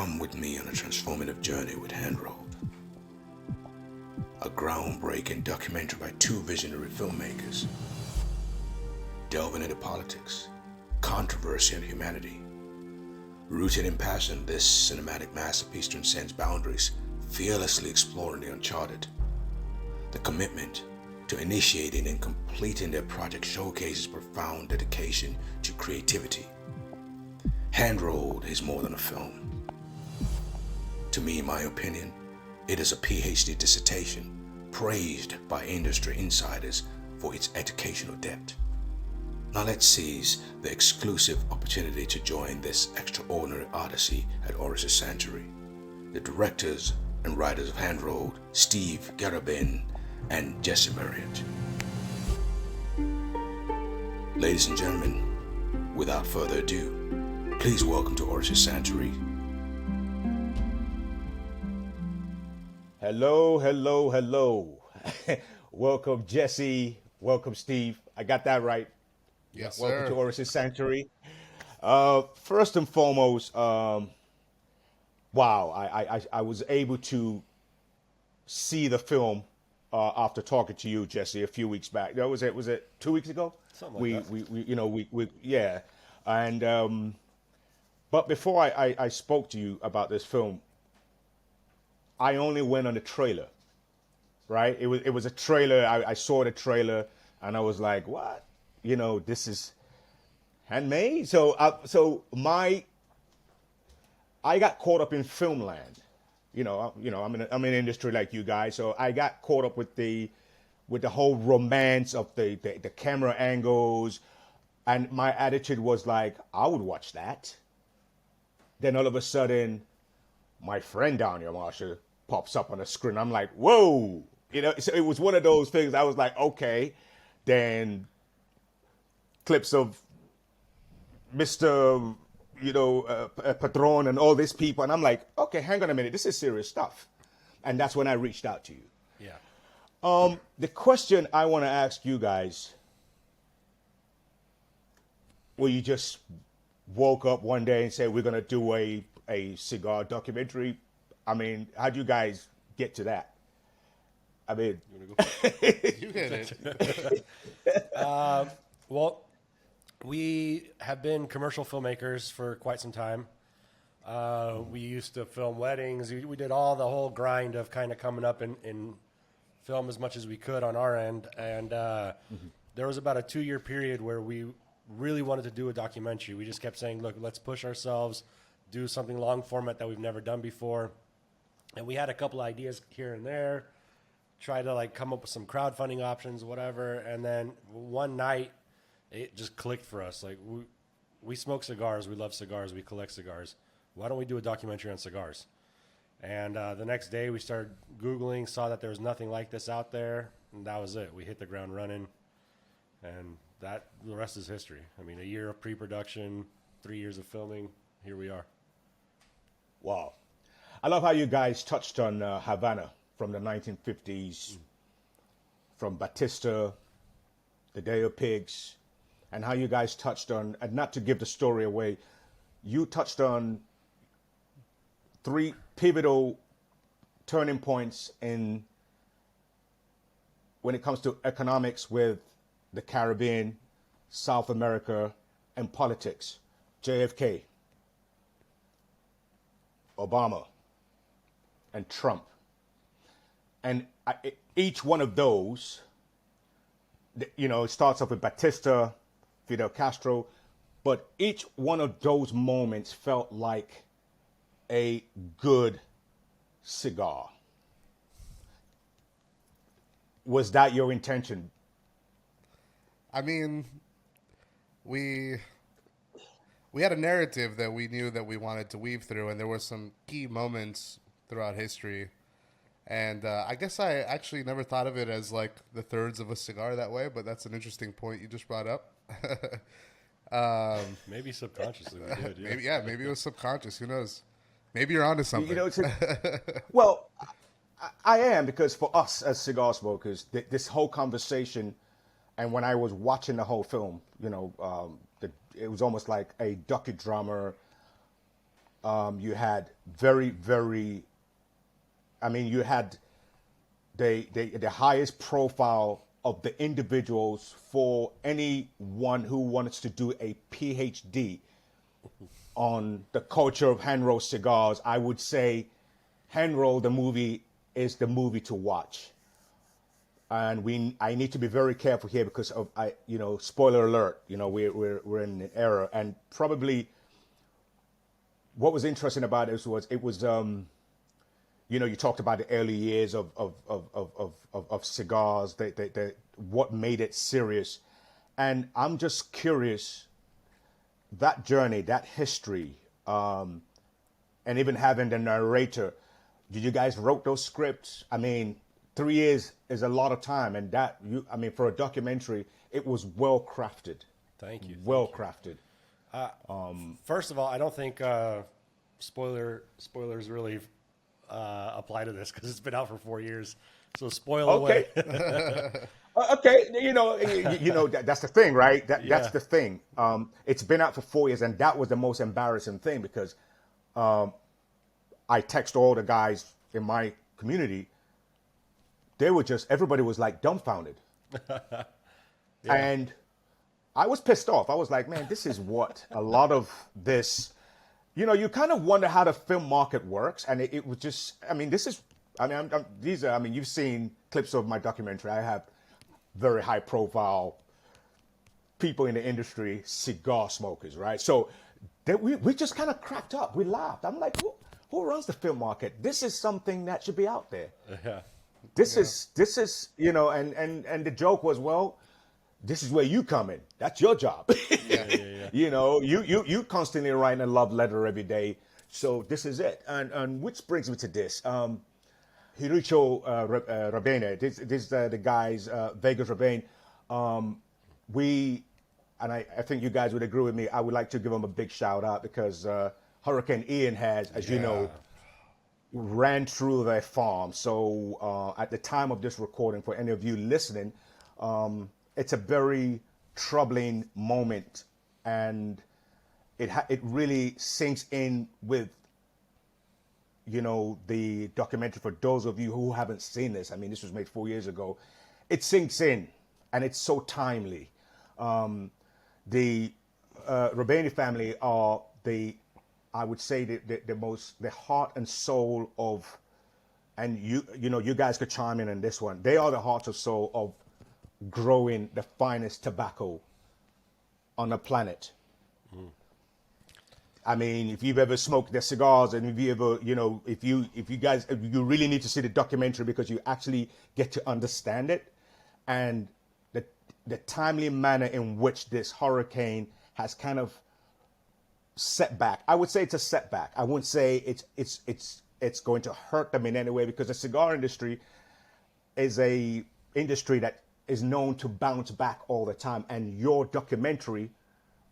Come with me on a transformative journey with Handrolled, a groundbreaking documentary by two visionary filmmakers, delving into politics, controversy, and humanity. Rooted in passion, this cinematic masterpiece transcends boundaries, fearlessly exploring the uncharted. The commitment to initiating and completing their project showcases profound dedication to creativity. Handrolled is more than a film. To me, in my opinion, it is a PhD dissertation praised by industry insiders for its educational depth. Now let's seize the exclusive opportunity to join this extraordinary odyssey at Oris Sanctuary. The directors and writers of Handrolled, Steve Gherebean and Jesse Mariut. Ladies and gentlemen, without further ado, please welcome to Oris Sanctuary. Hello, hello, hello. Welcome, Jesse. Welcome, Steve. I got that right. Yes, Welcome sir. to Oris Sanctuary. First and foremost, wow, I was able to see the film after talking to you, Jesse, a few weeks back. Was it 2 weeks ago? Something like that. We yeah. And but before I spoke to you about this film, I only went on the trailer, right? It was a trailer. I saw the trailer and I was like, what? This is handmade. So I got caught up in film land. I'm in industry like you guys, so I got caught up with the whole romance of the camera angles, and my attitude was like, I would watch that. Then all of a sudden, my friend down here, Marsha, pops up on the screen. I'm like, whoa! So it was one of those things. I was like, okay. Then clips of Mr. Patron and all these people, and I'm like, okay, hang on a minute, this is serious stuff. And that's when I reached out to you. Yeah. The question I want to ask you guys, well, you just woke up one day and said, we're going to do a cigar documentary. I mean, how'd you guys get to that? I mean, You hit it. Well, we have been commercial filmmakers for quite some time. We used to film weddings. We did all the whole grind of kind of coming up and film as much as we could on our end. And there was about a 2-year period where we really wanted to do a documentary. We just kept saying, look, let's push ourselves, do something long format that we've never done before. And we had a couple ideas here and there, try to come up with some crowdfunding options, whatever. And then one night, it just clicked for us. We smoke cigars. We love cigars. We collect cigars. Why don't we do a documentary on cigars? And the next day we started Googling, saw that there was nothing like this out there. And that was it. We hit the ground running. And the rest is history. I mean, a year of pre-production, 3 years of filming. Here we are. wow. I love how you guys touched on Havana from the 1950s, from Batista, the Day of Pigs, and how you guys touched on, and not to give the story away, you touched on 3 pivotal turning points when it comes to economics with the Caribbean, South America, and politics. JFK, Obama, and Trump. And each one of those, it starts off with Batista, Fidel Castro, but each one of those moments felt like a good cigar. Was that your intention? I mean, we had a narrative that we knew that we wanted to weave through, and there were some key moments throughout history. And I guess I actually never thought of it as the thirds of a cigar that way, but that's an interesting point you just brought up. Maybe subconsciously we did. Maybe it was subconscious. Who knows? Maybe you're onto something. Well, I am, because for us as cigar smokers, this whole conversation, and when I was watching the whole film, it was almost like a docudrama You had very, very, I mean, you had the highest profile of the individuals for anyone who wants to do a PhD on the culture of hand-rolled cigars. I would say Hand Roll, the movie, is the movie to watch. And I need to be very careful here because of, spoiler alert, we're in an era. And probably what was interesting about it was you talked about the early years of cigars, what made it serious. And I'm just curious, that journey, that history, and even having the narrator, did you guys wrote those scripts? I mean, 3 years is a lot of time, and for a documentary, it was well crafted. Thank you. Well crafted. First of all, I don't think spoilers really apply to this because it's been out for 4 years. So spoil away. Okay, that's the thing, right? That's the thing. It's been out for 4 years, and that was the most embarrassing thing because I text all the guys in my community. Everybody was like dumbfounded. And I was pissed off. I was like, man, this is what a lot of this, you kind of wonder how the film market works. And it was just, you've seen clips of my documentary. I have very high profile people in the industry, cigar smokers, right? So we just kind of cracked up. We laughed. I'm like, who runs the film market? This is something that should be out there. Yeah. This is, and the joke was, well, this is where you come in. That's your job. You constantly writing a love letter every day. So this is it. And which brings me to this. Hirucho Rabene, this the guys, Vegas Rabane. I think you guys would agree with me. I would like to give them a big shout out because Hurricane Ian has, as you know, ran through their farm. So at the time of this recording, for any of you listening, it's a very troubling moment, and it really sinks in with the documentary. For those of you who haven't seen this, I mean, this was made 4 years ago. It sinks in, and it's so timely. The Rabani family are I would say the heart and soul of, and you guys could chime in on this one. They are the heart and soul of growing the finest tobacco on the planet. I mean, if you've ever smoked their cigars, and if you ever, if you really need to see the documentary because you actually get to understand it, and the timely manner in which this hurricane has kind of setback. I would say it's a setback. I wouldn't say it's going to hurt them in any way, because the cigar industry is a industry that is known to bounce back all the time, and your documentary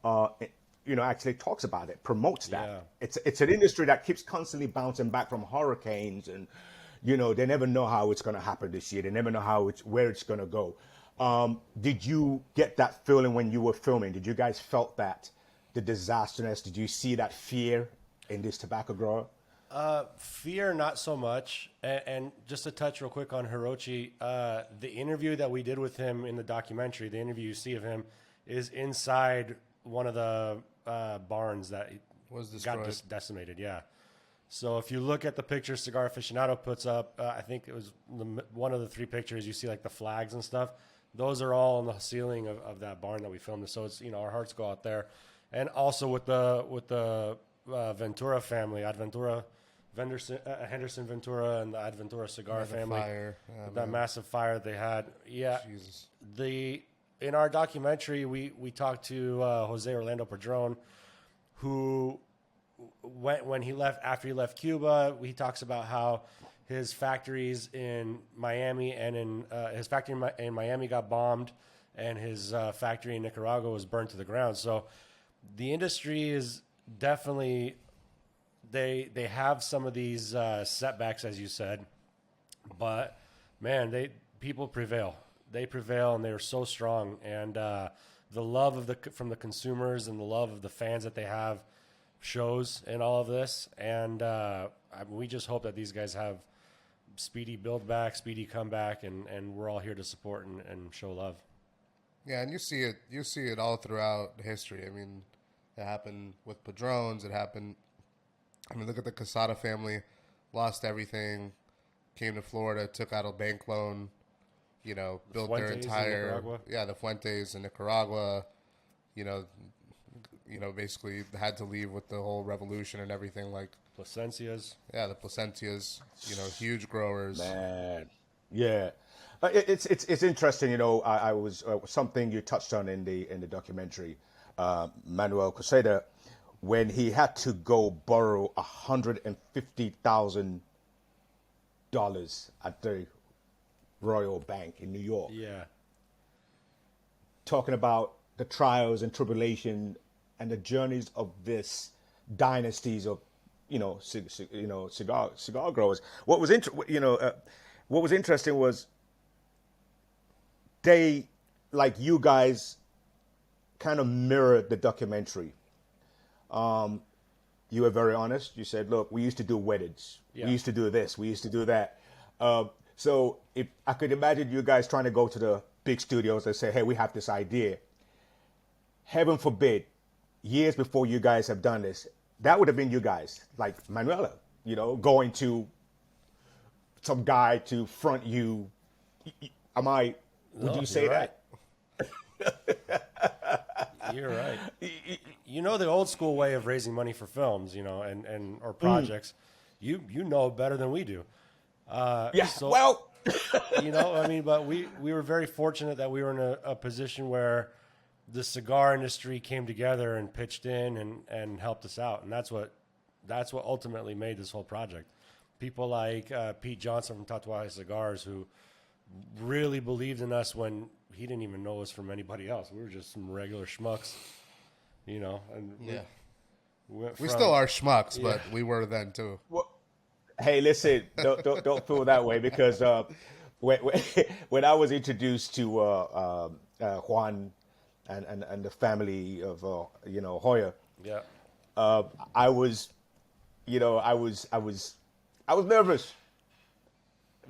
actually talks about it, promotes that. Yeah. It's an industry that keeps constantly bouncing back from hurricanes, and they never know how it's going to happen this year. They never know where it's going to go. Did you get that feeling when you were filming? Did you guys felt that, the disasterness? Did you see that fear in this tobacco grower? Fear, not so much. And just to touch real quick on Hirochi, the interview that we did with him in the documentary, the interview you see of him, is inside one of the barns that was got decimated. Yeah. So if you look at the picture Cigar Aficionado puts up, I think it was one of the 3 pictures, you see like the flags and stuff. Those are all on the ceiling of that barn that we filmed. So it's, our hearts go out there. And also with the Ventura family, Adventura, Henderson Ventura, and the Adventura Cigar family, that massive fire they had. Yeah. Jesus. In our documentary, we talked to Jose Orlando Padron, who after he left Cuba, he talks about how his factories in Miami and his factory in Miami got bombed, and his factory in Nicaragua was burned to the ground. So the industry is definitely, they have some of these setbacks, as you said, but man, people prevail. They prevail, and they are so strong. And the love from the consumers and the love of the fans that they have, shows in all of this, and we just hope that these guys have speedy build back, speedy comeback, and we're all here to support and show love. Yeah, and you see it all throughout history. I mean, it happened with Padrones. It happened. I mean, look at the Quesada family, lost everything, came to Florida, took out a bank loan, you know, built their entire the Fuentes in Nicaragua, you know, basically had to leave with the whole revolution and everything. Like Placencias, the Placencias, you know, huge growers. Man, yeah. It's interesting, you know. I was something you touched on in the documentary, Manuel Quesada, when he had to go borrow $150,000 at the Royal Bank in New York. Yeah, Talking about the trials and tribulation and the journeys of this dynasties of, cigar growers. What was interesting was they, like you guys, kind of mirrored the documentary. You were very honest. You said, look, we used to do weddings. Yeah. We used to do this. We used to do that. So if I could imagine you guys trying to go to the big studios and say, hey, we have this idea. Heaven forbid, years before you guys have done this, that would have been you guys, like Manuela, going to some guy to front you. Would you say right. that? You're right. You know the old school way of raising money for films, and or projects. You know better than we do. Yeah. So, well, but we were very fortunate that we were in a position where the cigar industry came together and pitched in and helped us out, and that's what ultimately made this whole project. People like Pete Johnson from Tatuaje Cigars, who really believed in us when he didn't even know us from anybody else. We were just some regular schmucks, and we still are schmucks, but we were then too. Well, hey, listen, don't feel that way, because when I was introduced to Juan and the family of Hoya, I was nervous,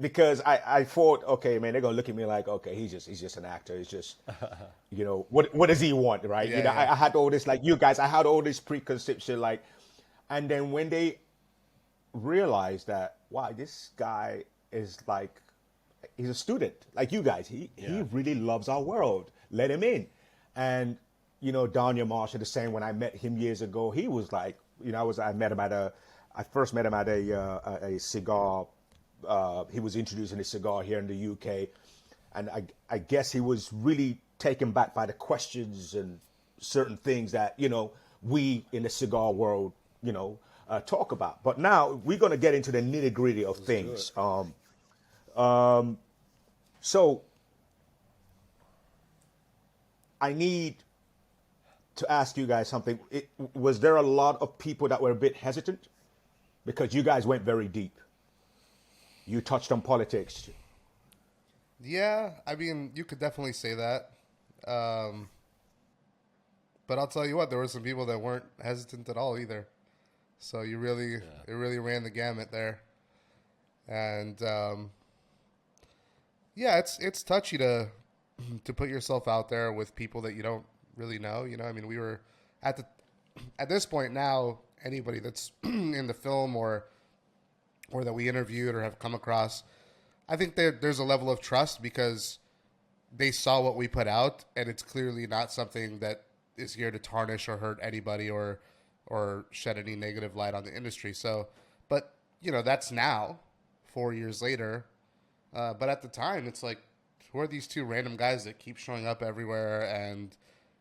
because I thought, okay, man, they're gonna look at me like, okay, he's just an actor. It's just, what does he want, right? Yeah, I had all this, like you guys, I had all this preconception, like, and then when they realized that, wow, this guy is like, he's a student, like you guys. He really loves our world. Let him in. And Danya Marshall, the same. When I met him years ago, he was like, I first met him at a cigar. He was introducing a cigar here in the UK, and I guess he was really taken back by the questions and certain things that we in the cigar world talk about. But now we're going to get into the nitty gritty of things. So I need to ask you guys something. Was there a lot of people that were a bit hesitant? Because you guys went very deep. You touched on politics. Yeah, I mean, you could definitely say that. But I'll tell you what, there were some people that weren't hesitant at all either. So it really ran the gamut there. And it's touchy to put yourself out there with people that you don't really know. I mean, we were at this point now, anybody that's in the film or that we interviewed or have come across, I think there's a level of trust because they saw what we put out, and it's clearly not something that is here to tarnish or hurt anybody or shed any negative light on the industry. So, but that's now, 4 years later. But at the time, it's like, who are these two random guys that keep showing up everywhere and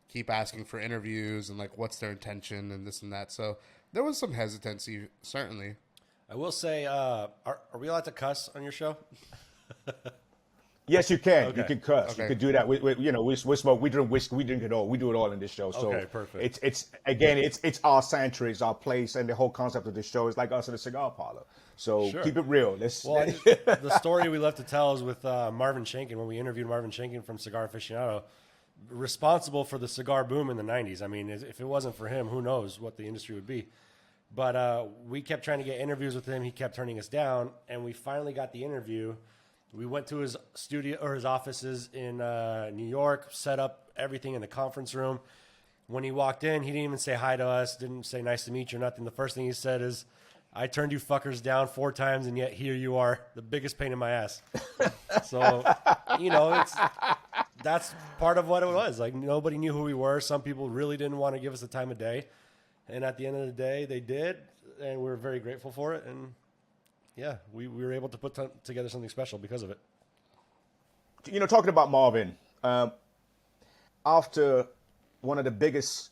keep asking for interviews, and like, what's their intention and this and that? So there was some hesitancy, certainly. I will say, are we allowed to cuss on your show? Yes, you can. Okay. You can cuss. Okay. You can do that. We smoke. We drink whiskey. We drink it all. We do it all in this show. So Okay, perfect. It's our sanctuary, it's our place, and the whole concept of the show is like us in a cigar parlor. So Sure. keep it real. Well, the story we love to tell is with Marvin Shankin. When we interviewed Marvin Shankin from Cigar Aficionado, responsible for the cigar boom in the 90s. I mean, if it wasn't for him, who knows what the industry would be. But we kept trying to get interviews with him. He kept turning us down, and we finally got the interview. We went to his studio or his offices in New York, set up everything in the conference room. When he walked in, he didn't even say hi to us, didn't say nice to meet you or nothing. The first thing he said is, I turned you fuckers down 4 times, and yet here you are, the biggest pain in my ass. So, you know, that's part of what it was. Like, nobody knew who we were. Some people really didn't want to give us the time of day. And at the end of the day, they did, and we were very grateful for it. And, yeah, we were able to put together something special because of it. You know, talking about Marvin, after one of the biggest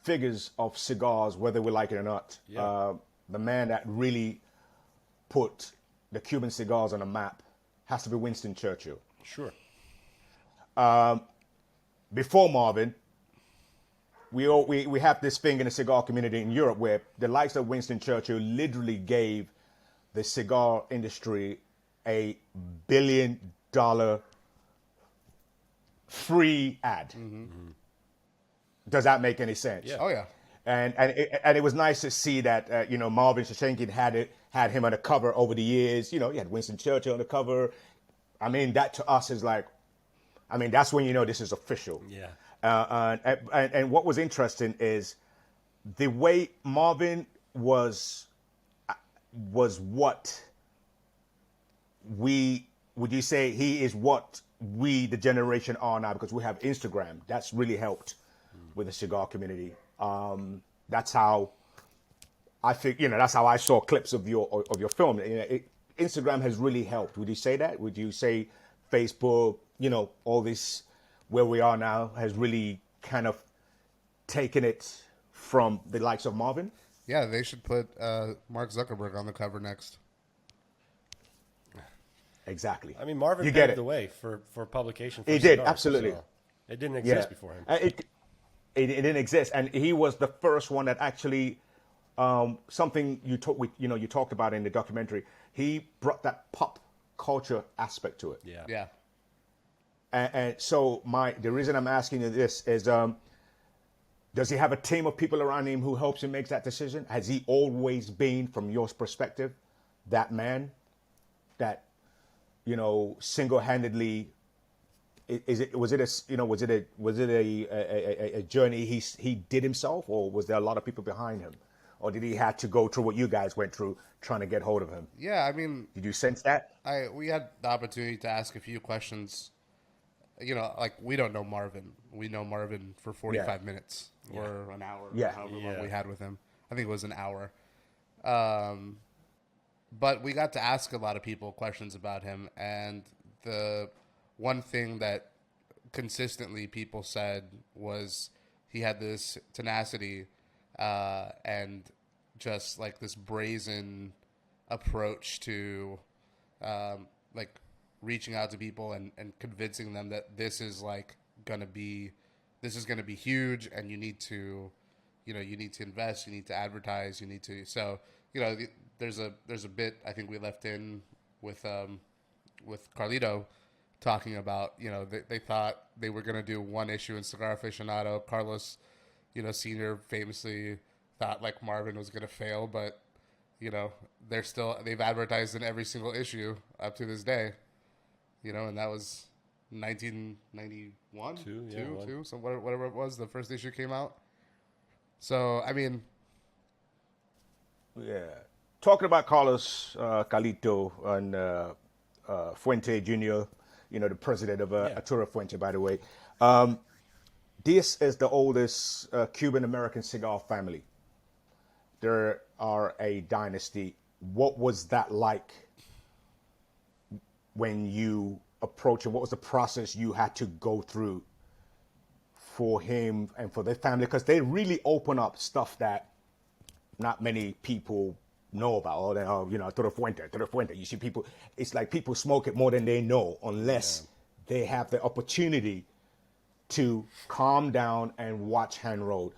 figures of cigars, whether we like it or not, the man that really put the Cuban cigars on the map has to be Winston Churchill. Sure. Before Marvin, we have this thing in the cigar community in Europe where the likes of Winston Churchill literally gave the cigar industry $1 billion free ad. Mm-hmm. Does that make any sense? Yeah. Oh, yeah. And it was nice to see that you know, Marvin Shashenkin had him on the cover over the years. You know, you had Winston Churchill on the cover. I mean, that to us is like, I mean, that's when you know this is official. Yeah. And what was interesting is the way Marvin was what would you say he is what we, the generation, are now, because we have Instagram. That's really helped with the cigar community. That's how I think, you know, that's how I saw clips of your film. You know, Instagram has really helped. Would you say that? Would you say Facebook, you know, all this where we are now has really kind of taken it from the likes of Marvin? Yeah, they should put Mark Zuckerberg on the cover next. Exactly. I mean, Marvin You get paved it. the way for publication. For He did, cigars, absolutely. so it didn't exist before him. It didn't exist, and he was the first one that actually something you talked about in the documentary. He brought that pop culture aspect to it. Yeah. Yeah. And so the reason I'm asking you this is, does he have a team of people around him who helps him make that decision? Has he always been, from your perspective, that man that, you know, single-handedly? Was it a journey he did himself, or was there a lot of people behind him, or did he have to go through what you guys went through trying to get hold of him? Yeah, I mean, Did you sense that? we had the opportunity to ask a few questions. You know, like, we don't know Marvin. We know Marvin for 45 minutes or an hour, however long we had with him. I think it was an hour. But we got to ask a lot of people questions about him, and the one thing that consistently people said was he had this tenacity and just like this brazen approach to like reaching out to people and convincing them that this is going to be huge, and you need to invest, you need to advertise, you need to. So, you know, there's a bit I think we left in with Carlito talking about, you know, they thought they were going to do one issue in Cigar Aficionado. Carlos, you know, Sr. famously thought like Marvin was going to fail, but, you know, they've advertised in every single issue up to this day, you know, and that was 1991, two, so whatever it was, the first issue came out. So, I mean, Yeah. Talking about Carlos Carlito and Fuente Jr., you know, the president of Arturo Fuente, by the way. This is the oldest Cuban-American cigar family. There are a dynasty. What was that like when you approached him? What was the process you had to go through for him and for their family? Because they really open up stuff that not many people know about. Oh, you know, Arturo Fuente. You see people, it's like people smoke it more than they know, unless they have the opportunity to calm down and watch Hand Road.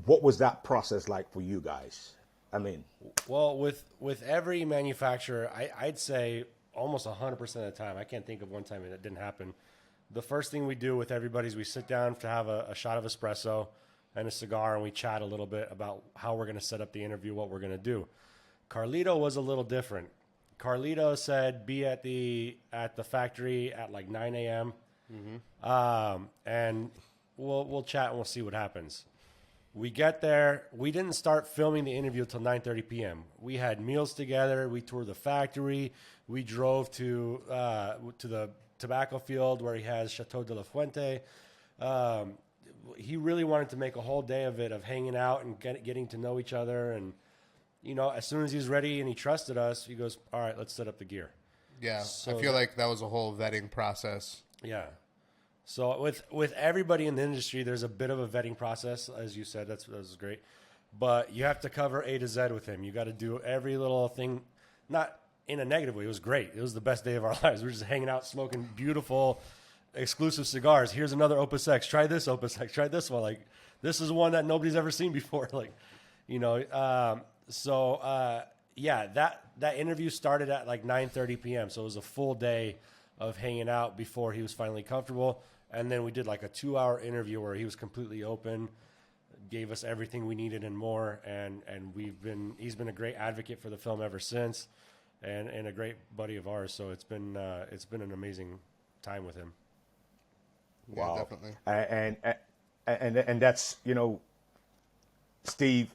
What was that process like for you guys? I mean, well, with every manufacturer, I'd say almost 100% of the time, I can't think of one time that didn't happen. the first thing we do with everybody is we sit down to have a shot of espresso and a cigar, and we chat a little bit about how we're going to set up the interview, what we're going to do. Carlito was a little different. Carlito said, be at the factory at like 9 a.m. And we'll chat and we'll see what happens. We get there. We didn't start filming the interview until 9:30 p.m. We had meals together. We toured the factory. We drove to the tobacco field where he has Chateau de la Fuente. He really wanted to make a whole day of it, of hanging out and getting to know each other. And, you know, as soon as he's ready and he trusted us, he goes, all right, let's set up the gear. Yeah, So I feel like that was a whole vetting process. Yeah. So with everybody in the industry, there's a bit of a vetting process, as you said. That was great. But you have to cover A to Z with him. You got to do every little thing, not in a negative way. It was great. It was the best day of our lives. We were just hanging out, smoking beautiful, exclusive cigars. Here's another Opus X. Try this Opus X. Try this one. Like, this is one that nobody's ever seen before. Like, you know, yeah, that interview started at like 9:30 p.m. So it was a full day of hanging out before he was finally comfortable. And then we did like a 2-hour interview where he was completely open, gave us everything we needed and more. And he's been a great advocate for the film ever since, and a great buddy of ours. So it's been an amazing time with him. Yeah, Wow. definitely. And that's, you know, Steve,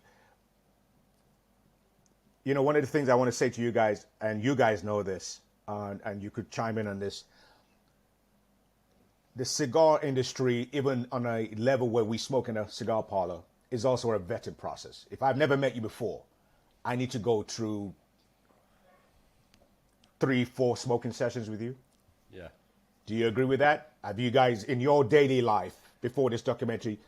you know, one of the things I want to say to you guys, and you guys know this, and you could chime in on this. The cigar industry, even on a level where we smoke in a cigar parlor, is also a vetting process. If I've never met you before, I need to go through 3-4 smoking sessions with you. Yeah. Do you agree with that? Have you guys, in your daily life before this documentary,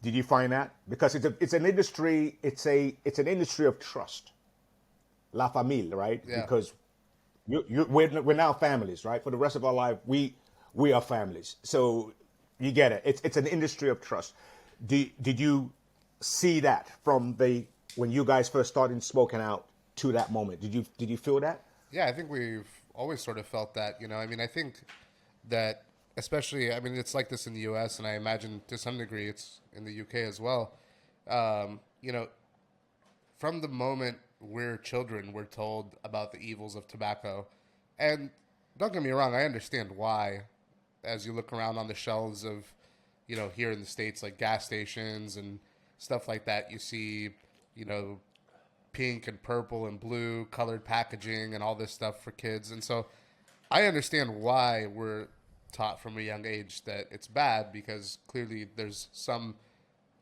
did you find that? Because it's an industry, it's an industry of trust. La familia, right? Yeah. Because we're now families, right? For the rest of our life, we are families. So you get it. It's an industry of trust. Did you see that from when you guys first started smoking out to that moment? Did you feel that? Yeah, I think we've always sort of felt that, you know. I mean, I think that especially, I mean, it's like this in the U.S., and I imagine to some degree it's in the U.K. as well. You know, from the moment we're children, we're told about the evils of tobacco. And don't get me wrong, I understand why. As you look around on the shelves of, you know, here in the States, like gas stations and stuff like that, you see, you know, pink and purple and blue colored packaging and all this stuff for kids. And so I understand why we're taught from a young age that it's bad, because clearly there's some,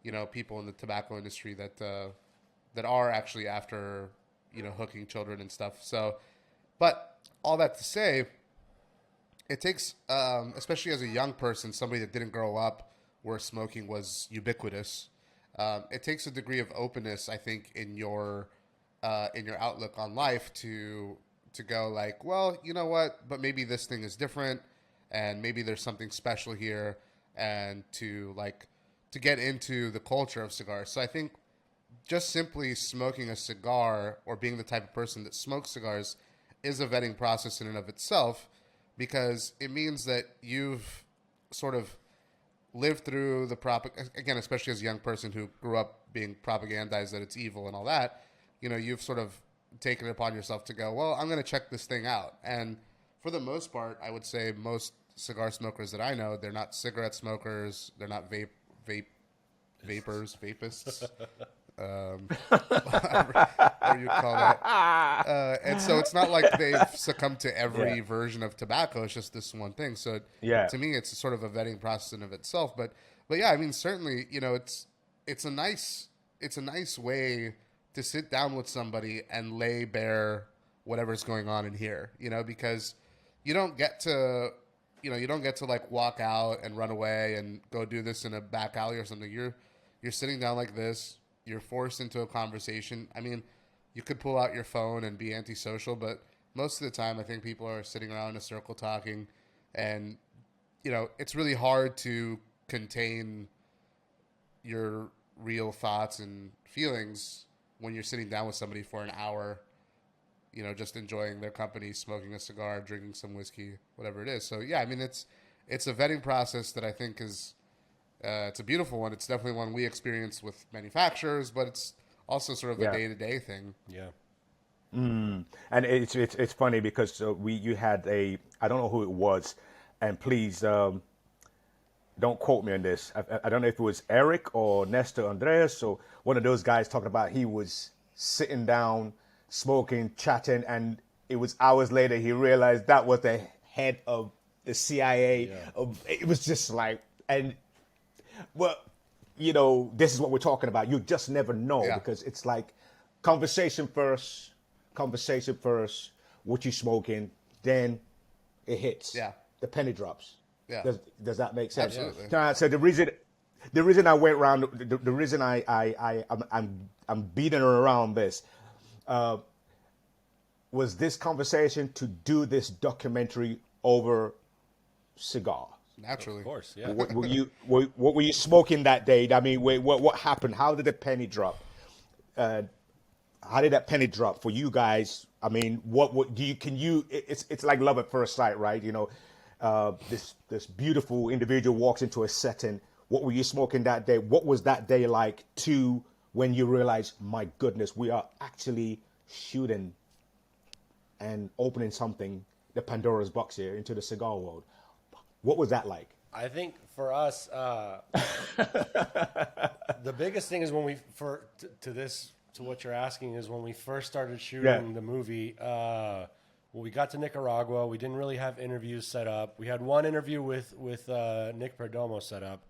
you know, people in the tobacco industry that are actually after, you know, hooking children and stuff. So, but all that to say, it takes, especially as a young person, somebody that didn't grow up where smoking was ubiquitous, it takes a degree of openness, I think, in your outlook on life to go like, well, you know what, but maybe this thing is different, and maybe there's something special here, and to get into the culture of cigars. So I think just simply smoking a cigar or being the type of person that smokes cigars is a vetting process in and of itself, because it means that you've sort of lived through again, especially as a young person who grew up being propagandized that it's evil and all that, you know, you've sort of taken it upon yourself to go, well, I'm going to check this thing out. And for the most part, I would say most cigar smokers that I know, they're not cigarette smokers, they're not vapists. Whatever you call that. And so it's not like they've succumbed to every version of tobacco. It's just this one thing. So to me, it's sort of a vetting process in of itself. But yeah, I mean, certainly, you know, it's a nice way to sit down with somebody and lay bare whatever's going on in here, you know, because you don't get to like walk out and run away and go do this in a back alley or something. You're sitting down like this. You're forced into a conversation. I mean, you could pull out your phone and be antisocial, but most of the time I think people are sitting around in a circle talking, and, you know, it's really hard to contain your real thoughts and feelings when you're sitting down with somebody for an hour just enjoying their company, smoking a cigar, drinking some whiskey, whatever it is. So yeah, I mean, it's a vetting process that I think is it's a beautiful one. It's definitely one we experience with manufacturers, but it's also sort of a day-to-day thing. Yeah. And it's funny because you had I don't know who it was, and please don't quote me on this. I don't know if it was Eric or Nestor Andreas or one of those guys talking about he was sitting down, smoking, chatting, and it was hours later he realized that was the head of the CIA. Yeah. It was just like, and well, this is what we're talking about. You just never know because it's like conversation first, what you smoking, then it hits. Yeah. The penny drops. Yeah. Does that make sense? Absolutely. So the reason I went around, the reason I'm beating around this, was this conversation to do this documentary over cigar. Naturally. Of course, yeah. What were you smoking that day? I mean, what happened? How did the penny drop? How did that penny drop for you guys? I mean, what do you? Can you? It's like love at first sight, right? This beautiful individual walks into a setting. What were you smoking that day? What was that day like to when you realized, my goodness, we are actually shooting and opening something, the Pandora's box here into the cigar world. What was that like? I think for us, the biggest thing is when we to what you're asking is when we first started shooting the movie. When we got to Nicaragua, we didn't really have interviews set up. We had one interview with Nick Perdomo set up,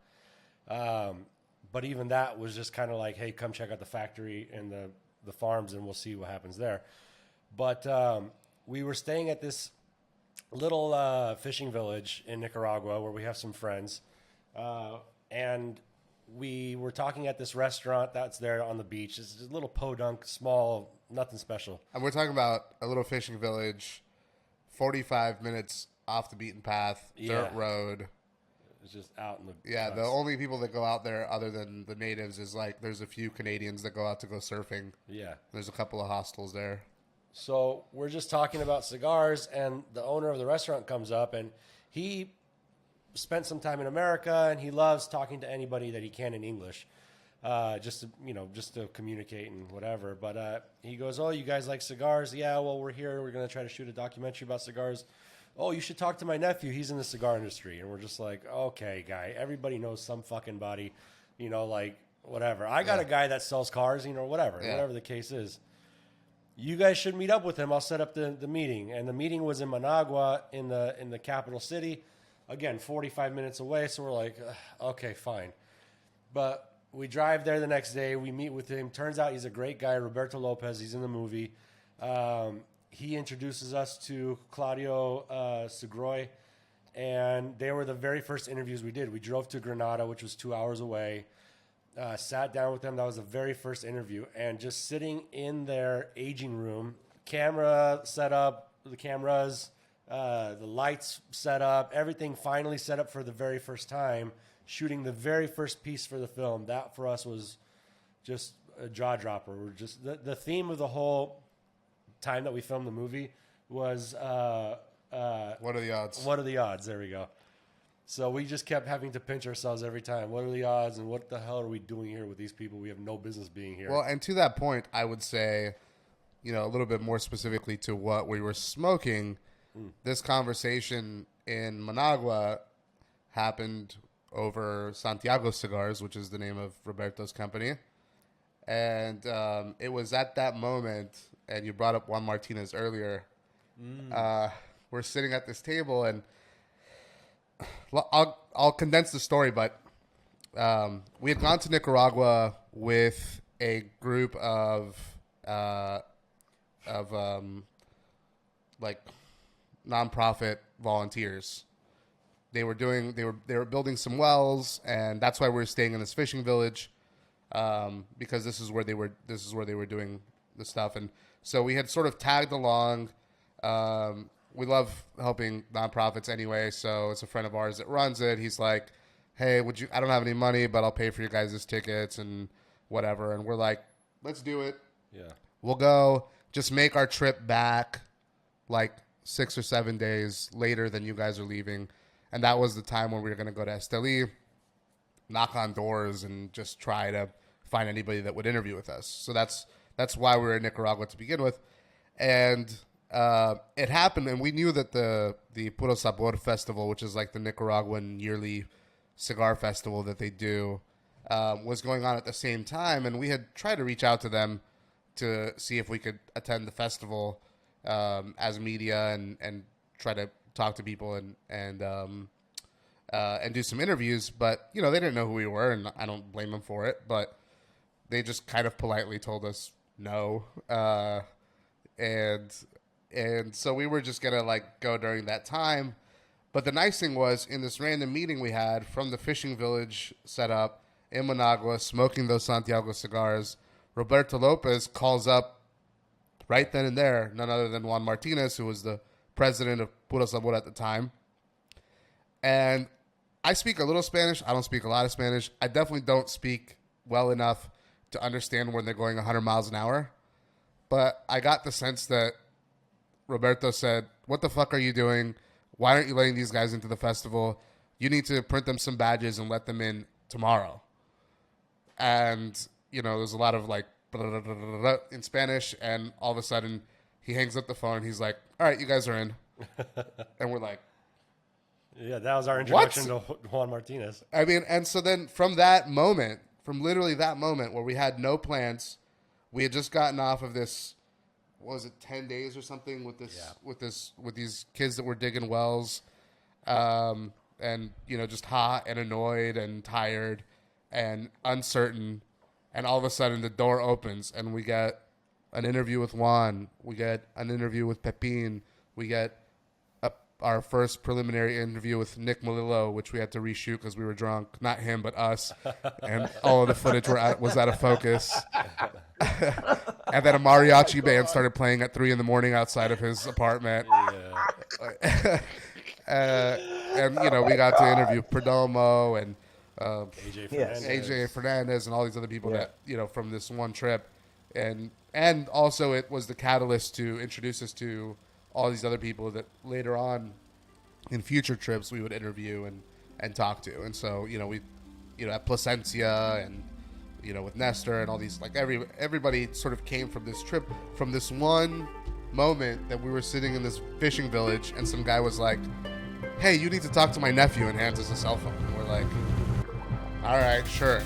but even that was just kind of like, hey, come check out the factory and the farms, and we'll see what happens there. But we were staying at this little fishing village in Nicaragua where we have some friends, and we were talking at this restaurant that's there on the beach. It's a little podunk, small, nothing special. And we're talking about a little fishing village, 45 minutes off the beaten path, dirt road. It's just out in the the only people that go out there other than the natives is like there's a few Canadians that go out to go surfing. Yeah. There's a couple of hostels there. So we're just talking about cigars, and the owner of the restaurant comes up, and he spent some time in America, and he loves talking to anybody that he can in English, just to communicate and whatever. But he goes, "Oh, you guys like cigars? Yeah, well, we're here. We're going to try to shoot a documentary about cigars. Oh, you should talk to my nephew. He's in the cigar industry." And we're just like, okay, guy, everybody knows some fucking body, like whatever. I got a guy that sells cars, whatever the case is. You guys should meet up with him. I'll set up the meeting. And the meeting was in Managua in the capital city. Again, 45 minutes away. So we're like, okay, fine. But we drive there the next day. We meet with him. Turns out he's a great guy, Roberto Lopez. He's in the movie. He introduces us to Claudio Segroy, and they were the very first interviews we did. We drove to Granada, which was 2 hours away, sat down with them. That was the very first interview, and just sitting in their aging room, camera set up, the cameras, the lights set up, everything finally set up for the very first time, shooting the very first piece for the film. That for us was just a jaw dropper. We're just the theme of the whole time that we filmed the movie was what are the odds? What are the odds? There we go. So we just kept having to pinch ourselves every time. What are the odds, and what the hell are we doing here with these people? We have no business being here. Well, and to that point, I would say, a little bit more specifically to what we were smoking, this conversation in Managua happened over Santiago Cigars, which is the name of Roberto's company. And it was at that moment, and you brought up Juan Martinez earlier, we're sitting at this table, and I'll condense the story, but we had gone to Nicaragua with a group of like nonprofit volunteers. They were building some wells, and that's why we were staying in this fishing village, because this is where they were doing the stuff. And so we had sort of tagged along. We love helping nonprofits anyway, so it's a friend of ours that runs it. He's like, "Hey, I don't have any money, but I'll pay for your guys' tickets and whatever." And we're like, "Let's do it. Yeah. We'll go." just make our trip back like 6 or 7 days later than you guys are leaving. And that was the time when we were going to go to Esteli, knock on doors, and just try to find anybody that would interview with us. So that's why we were in Nicaragua to begin with. And it happened, and we knew that the Puro Sabor Festival, which is like the Nicaraguan yearly cigar festival that they do, was going on at the same time. And we had tried to reach out to them to see if we could attend the festival as media and try to talk to people and do some interviews. But, they didn't know who we were, and I don't blame them for it. But they just kind of politely told us no. And so we were just going to, go during that time. But the nice thing was, in this random meeting we had from the fishing village set up in Managua, smoking those Santiago cigars, Roberto Lopez calls up right then and there, none other than Juan Martinez, who was the president of Puro Sabor at the time. And I speak a little Spanish. I don't speak a lot of Spanish. I definitely don't speak well enough to understand when they're going 100 miles an hour. But I got the sense that Roberto said, "What the fuck are you doing? Why aren't you letting these guys into the festival? You need to print them some badges and let them in tomorrow." And, there's a lot of in Spanish, and all of a sudden he hangs up the phone and he's like, "All right, you guys are in." And we're like, yeah, that was our introduction to Juan Martinez. I mean, and so then from literally that moment where we had no plans, we had just gotten off of this, what was it, 10 days or something with these kids that were digging wells, and just hot and annoyed and tired and uncertain. And all of a sudden the door opens and we get an interview with Juan. We get an interview with Pepin. We get our first preliminary interview with Nick Melillo, which we had to reshoot because we were drunk. Not him, but us. And all of the footage was out of focus. And then a mariachi band started playing at 3 a.m. outside of his apartment. Yeah. And, we got to interview Perdomo and AJ Fernandez and all these other people that, from this one trip. And also it was the catalyst to introduce us to all these other people that later on in future trips we would interview and talk to. And so, we, at Placencia and, with Nestor and all these, everybody sort of came from this trip, from this one moment that we were sitting in this fishing village and some guy was like, "Hey, you need to talk to my nephew," and hands us a cell phone. And we're like, "All right, sure,"